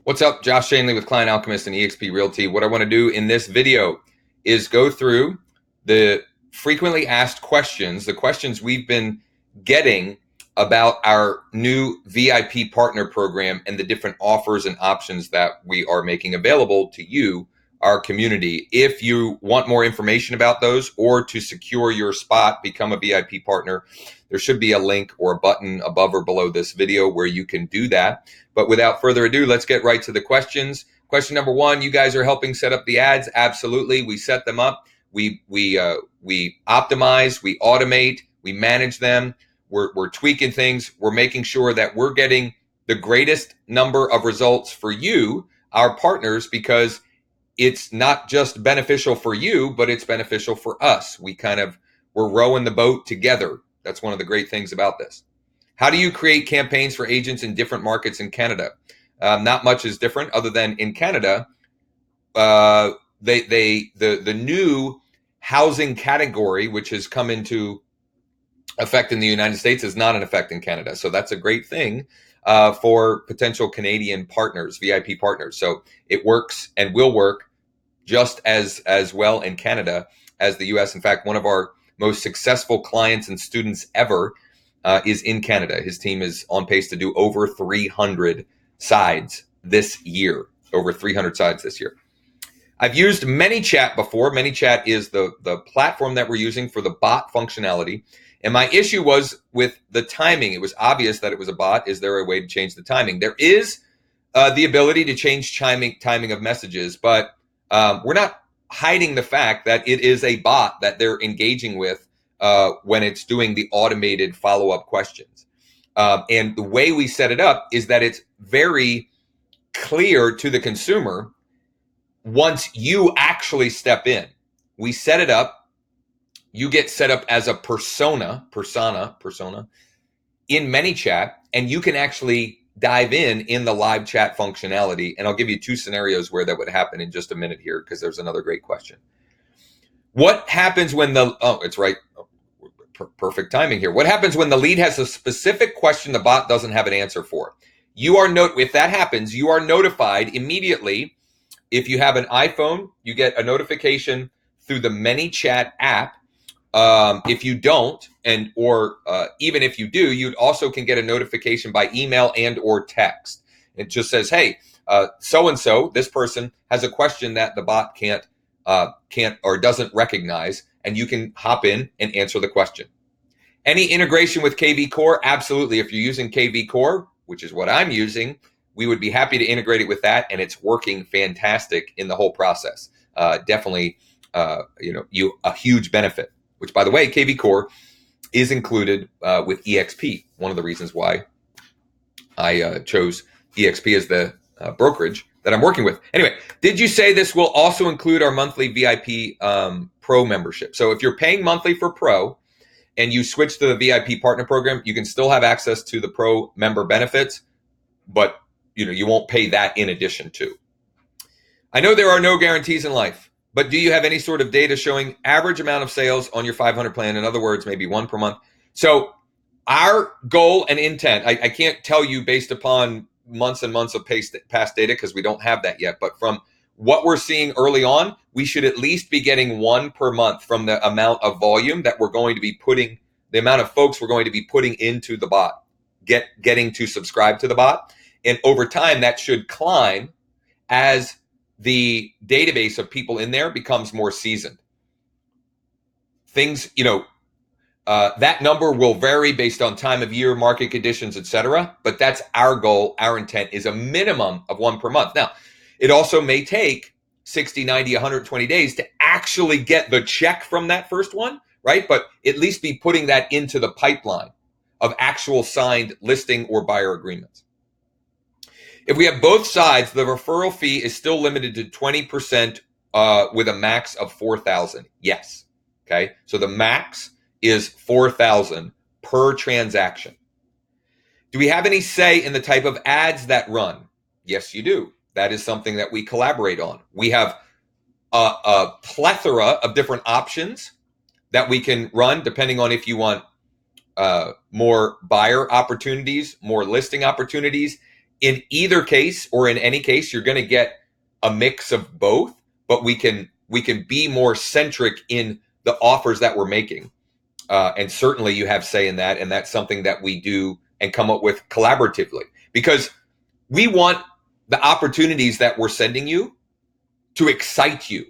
What's up? Josh Schoenly with Client Alchemist and eXp Realty. What I want to do in this video is go through the frequently asked questions, the questions we've been getting about our new VIP partner program and the different offers and options that we are making available to you, our community. If you want more information about those or to secure your spot, become a VIP partner, there should be a link or a button above or below this video where you can do that. But without further ado, let's get right to the questions. Question number one: you guys are helping set up the ads. Absolutely, we set them up. We optimize, we automate, we manage them. We're tweaking things. We're making sure that we're getting the greatest number of results for you, our partners, because it's not just beneficial for you, but it's beneficial for us. We're rowing the boat together. That's one of the great things about this. How do you create campaigns for agents in different markets in Canada? Not much is different, other than in Canada, the new housing category, which has come into effect in the United States, is not in effect in Canada. So that's a great thing for potential Canadian partners, VIP partners. So it works and will work just as well in Canada as the US. In fact, one of our most successful clients and students ever is in Canada. His team is on pace to do over 300 sides this year. Over 300 sides this year. I've used ManyChat before. ManyChat is the platform that we're using for the bot functionality. And my issue was with the timing. It was obvious that it was a bot. Is there a way to change the timing? There is the ability to change timing of messages, but we're not hiding the fact that it is a bot that they're engaging with when it's doing the automated follow-up questions. And the way we set it up is that it's very clear to the consumer once you actually step in. We set it up. You get set up as a persona in ManyChat, and you can actually dive in the live chat functionality. And I'll give you two scenarios where that would happen in just a minute here, because there's another great question. What happens when it's right. Perfect timing here. What happens when the lead has a specific question the bot doesn't have an answer for? If that happens, you are notified immediately. If you have an iPhone, you get a notification through the ManyChat app. If you don't, even if you do, you also can get a notification by email and or text. It just says, hey, so-and-so, this person has a question that the bot can't or doesn't recognize, and you can hop in and answer the question. Any integration with KV Core? Absolutely. If you're using KV Core, which is what I'm using, we would be happy to integrate it with that, and it's working fantastic in the whole process. Definitely, a huge benefit. Which, by the way, KV Core is included with eXp. One of the reasons why I chose eXp as the brokerage that I'm working with. Anyway, did you say this will also include our monthly VIP Pro membership? So if you're paying monthly for Pro and you switch to the VIP partner program, you can still have access to the Pro member benefits, but you won't pay that in addition to. I know there are no guarantees in life, but do you have any sort of data showing average amount of sales on your 500 plan? In other words, maybe one per month. So our goal and intent, I can't tell you based upon months and months of past data because we don't have that yet. But from what we're seeing early on, we should at least be getting one per month from the amount of volume that we're going to be putting, the amount of folks we're going to be putting into the bot, getting to subscribe to the bot. And over time, that should climb as the database of people in there becomes more seasoned. Things, that number will vary based on time of year, market conditions, etc. But that's our goal. Our intent is a minimum of one per month. Now, it also may take 60, 90, 120 days to actually get the check from that first one, right? But at least be putting that into the pipeline of actual signed listing or buyer agreements. If we have both sides, the referral fee is still limited to 20% with a max of 4,000. Yes. Okay. So the max is 4,000 per transaction. Do we have any say in the type of ads that run? Yes, you do. That is something that we collaborate on. We have a plethora of different options that we can run depending on if you want more buyer opportunities, more listing opportunities. In either case, or in any case, you're going to get a mix of both, but we can be more centric in the offers that we're making. And certainly you have say in that, and that's something that we do and come up with collaboratively, because we want the opportunities that we're sending you to excite you,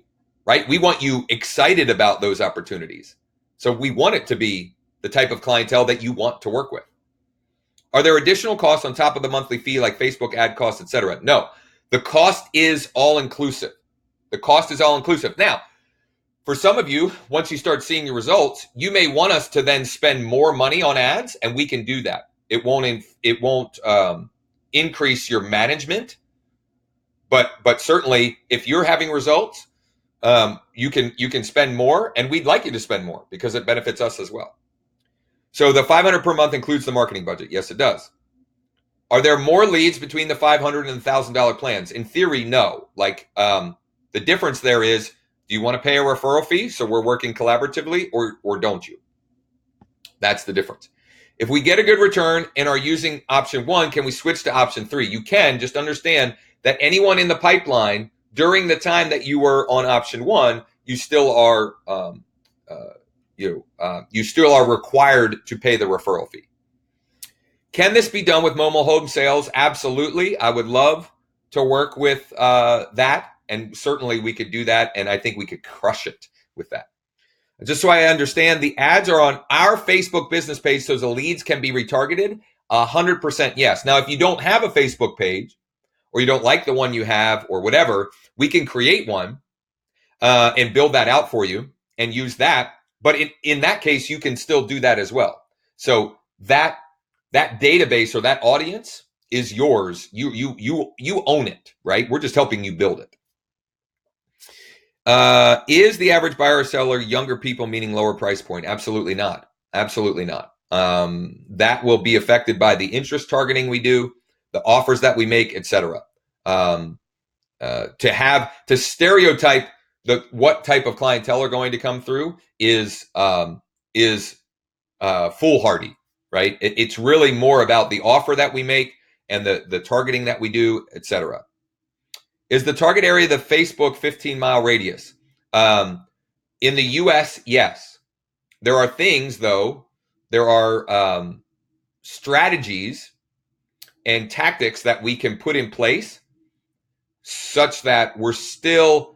right? We want you excited about those opportunities. So we want it to be the type of clientele that you want to work with. Are there additional costs on top of the monthly fee, like Facebook ad costs, etc.? No, the cost is all inclusive. The cost is all inclusive. Now, for some of you, once you start seeing your results, you may want us to then spend more money on ads, and we can do that. It won't increase your management, but certainly if you're having results, you can spend more, and we'd like you to spend more because it benefits us as well. So the $500 per month includes the marketing budget. Yes, it does. Are there more leads between the $500 and the $1,000 plans? In theory, no. Like the difference there is, do you want to pay a referral fee so we're working collaboratively, or don't you? That's the difference. If we get a good return and are using option 1, can we switch to option 3? You can. Just understand that anyone in the pipeline during the time that you were on option 1, you still are you still are required to pay the referral fee. Can this be done with mobile home sales? Absolutely. I would love to work with that. And certainly we could do that. And I think we could crush it with that. Just so I understand, the ads are on our Facebook business page so the leads can be retargeted. 100% yes. Now, if you don't have a Facebook page, or you don't like the one you have, or whatever, we can create one and build that out for you and use that. But in that case, you can still do that as well. So that database or that audience is yours. You own it, right? We're just helping you build it. Is the average buyer or seller younger people, meaning lower price point? Absolutely not. Absolutely not. That will be affected by the interest targeting we do, the offers that we make, etc. To stereotype what type of clientele are going to come through is foolhardy, right? It's really more about the offer that we make and the targeting that we do, etc. Is the target area the Facebook 15-mile radius? In the US, yes. There are things, though, there are strategies and tactics that we can put in place such that we're still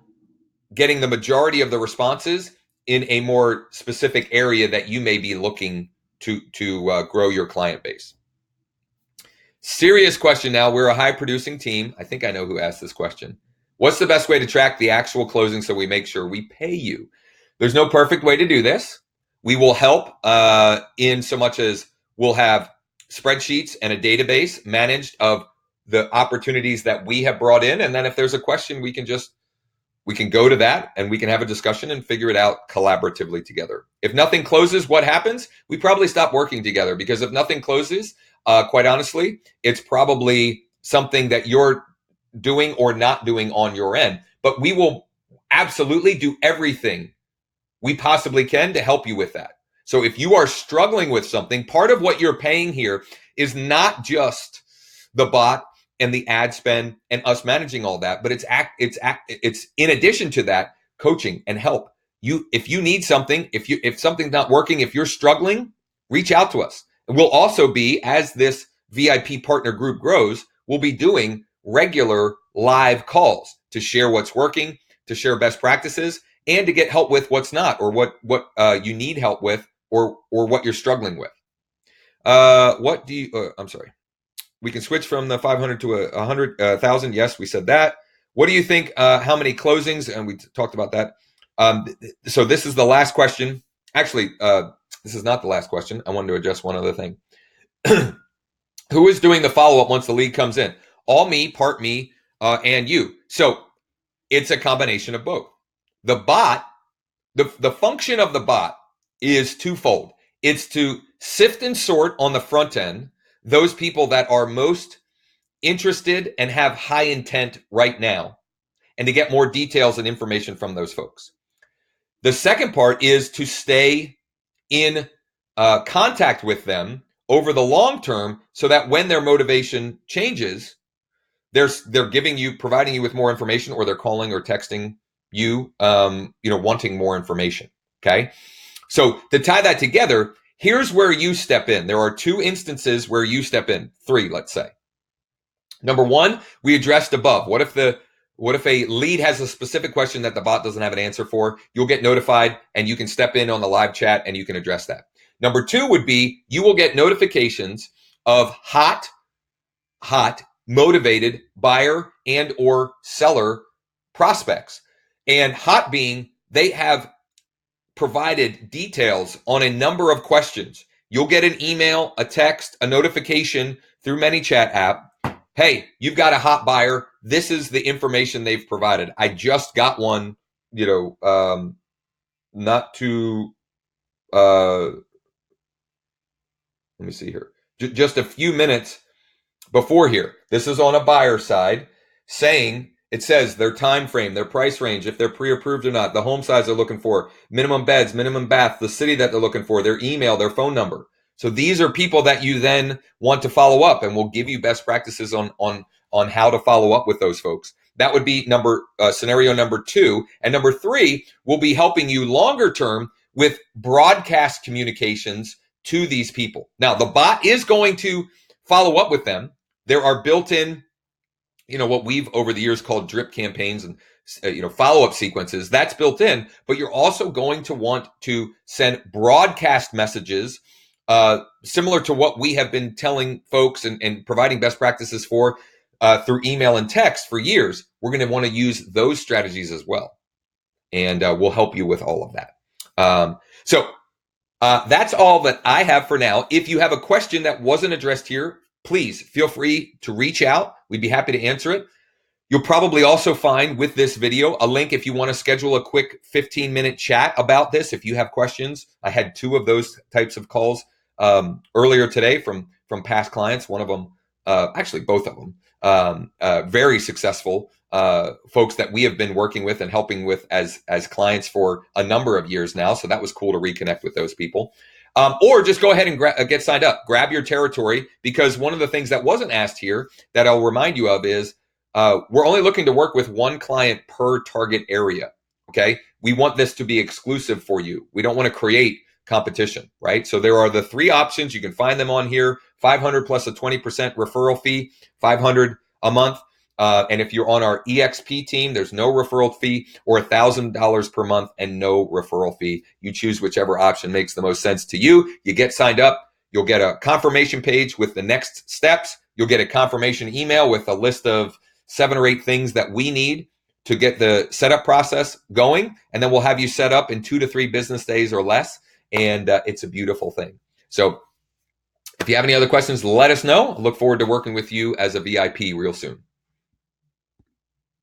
getting the majority of the responses in a more specific area that you may be looking to grow your client base. Serious question now. We're a high producing team. I think I know who asked this question. What's the best way to track the actual closing so we make sure we pay you? There's no perfect way to do this. We will help in so much as we'll have spreadsheets and a database managed of the opportunities that we have brought in. And then if there's a question, we can go to that and we can have a discussion and figure it out collaboratively together. If nothing closes, what happens? We probably stop working together, because if nothing closes, quite honestly, it's probably something that you're doing or not doing on your end. But we will absolutely do everything we possibly can to help you with that. So if you are struggling with something, part of what you're paying here is not just the bot and the ad spend and us managing all that, but it's in addition to that, coaching and help. If you need something, if something's not working, if you're struggling, reach out to us. And we'll also be, as this VIP partner group grows, we'll be doing regular live calls to share what's working, to share best practices, and to get help with what's not, or what you need help with, or what you're struggling with. What do you? I'm sorry. We can switch from the 500 to 100,000. Yes, we said that. What do you think? How many closings? And we talked about that. So this is the last question. Actually, this is not the last question. I wanted to address one other thing. Who is doing the follow-up once the lead comes in? All me, part me, and you. So it's a combination of both. The bot, the function of the bot is twofold. It's to sift and sort on the front end those people that are most interested and have high intent right now, and to get more details and information from those folks. The second part is to stay in contact with them over the long term, so that when their motivation changes, they're providing you with more information, or they're calling or texting you, wanting more information. Okay. So to tie that together, here's where you step in. There are 2 instances where you step in, 3, let's say. Number 1, we addressed above. What if a lead has a specific question that the bot doesn't have an answer for? You'll get notified and you can step in on the live chat and you can address that. Number 2 would be you will get notifications of hot, motivated buyer and or seller prospects. And hot being they have provided details on a number of questions. You'll get an email, a text, a notification through ManyChat app. Hey, you've got a hot buyer. This is the information they've provided. I just got one, not too, let me see here, just a few minutes before here. This is on a buyer side saying, it says their time frame, their price range, if they're pre-approved or not, the home size they're looking for, minimum beds, minimum bath, the city that they're looking for, their email, their phone number. So these are people that you then want to follow up, and we'll give you best practices on how to follow up with those folks. That would be scenario number 2. And number 3 will be helping you longer term with broadcast communications to these people. Now, the bot is going to follow up with them. There are built-in, what we've over the years called drip campaigns and, follow-up sequences. That's built in, but you're also going to want to send broadcast messages similar to what we have been telling folks and providing best practices for through email and text for years. We're going to want to use those strategies as well. And we'll help you with all of that. So that's all that I have for now. If you have a question that wasn't addressed here, please feel free to reach out. We'd be happy to answer it. You'll probably also find with this video a link if you want to schedule a quick 15-minute chat about this. If you have questions, I had 2 of those types of calls earlier today from past clients. One of them, actually both of them, very successful folks that we have been working with and helping with as clients for a number of years now. So that was cool to reconnect with those people. Or just go ahead and get signed up. Grab your territory, because one of the things that wasn't asked here that I'll remind you of is we're only looking to work with 1 client per target area. Okay, we want this to be exclusive for you. We don't want to create competition, right? So there are the 3 options. You can find them on here: 500 plus a 20% referral fee, 500 a month. And if you're on our EXP team, there's no referral fee, or $1,000 per month and no referral fee. You choose whichever option makes the most sense to you. You get signed up. You'll get a confirmation page with the next steps. You'll get a confirmation email with a list of 7 or 8 things that we need to get the setup process going. And then we'll have you set up in 2 to 3 business days or less. And it's a beautiful thing. So if you have any other questions, let us know. I look forward to working with you as a VIP real soon.